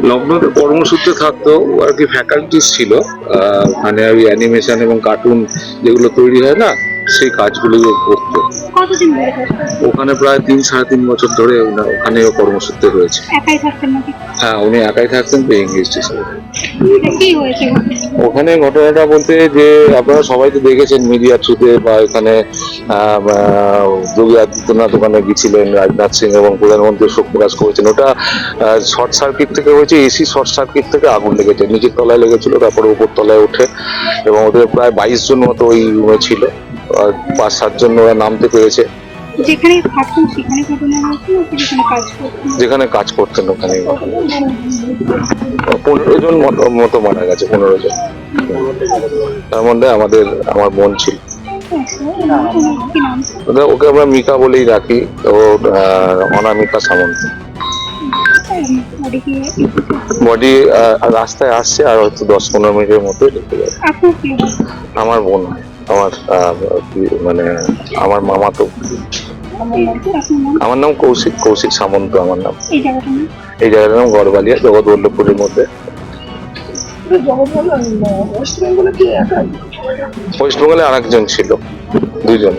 লখনৌতে কর্মসূত্রে থাকতো, আর কি ফ্যাকাল্টিস ছিল ওখানে ওই অ্যানিমেশন এবং কার্টুন যেগুলো তৈরি হয় না, সেই কাজগুলো করতো। কতদিন ধরে থাকতেন? ওখানে প্রায় 3-3.5 বছর ধরে ওখানে রয়েছে। একাই থাকতেন নাকি? হ্যাঁ, উনি একাই থাকতেন পেইং গেস্ট হিসেবে। কি হয়েছে ঘটনা? ওখানে ঘটনাটা বলতে যে আপনারা সবাই তো দেখেছেন মিডিয়া থ্রুতে বা এখানে যোগী আদিত্যনাথ ওখানে গেছিলেন, রাজনাথ সিং এবং প্রধানমন্ত্রী শোক প্রকাশ করেছেন। ওটা শর্ট সার্কিট থেকে হয়েছে, এসি শর্ট সার্কিট থেকে আগুন লেগেছে, নিচের তলায় লেগেছিল, তারপরে উপর তলায় ওঠে এবং ওদের প্রায় 22 জন মতো ওই রুমে ছিল, আর 5-7 জন ওরা নামতে পেরেছে। যেখানে থাকতেন সেখানে ঘটনা হয়েছে নাকি যেখানে কাজ করতেন? যেখানে কাজ করতেন ওখানে 15 জন মতো মারা গেছে, 15 জন। তার মধ্যে আমার বোন ছিল। কি নাম? ওকে আমরা মিকা বলেই রাখি। ও অনামিকা সামন্ত। বডি কি? বডি রাস্তায় আসছে, আর হয়তো 10-15 মিনিটের মতো দেখতে যাবে। আপনার কি? আমার বোন, আমার মানে আমার মামা তো। আমার নাম কৌশিক সামন্ত আমার নাম। এই জায়গাটার নাম? এই জায়গাটার নাম গড়বালিয়া, জগৎবল্লভপুরের মধ্যে। ওয়েস্ট বেঙ্গলে আরেকজন ছিল, 2 জন।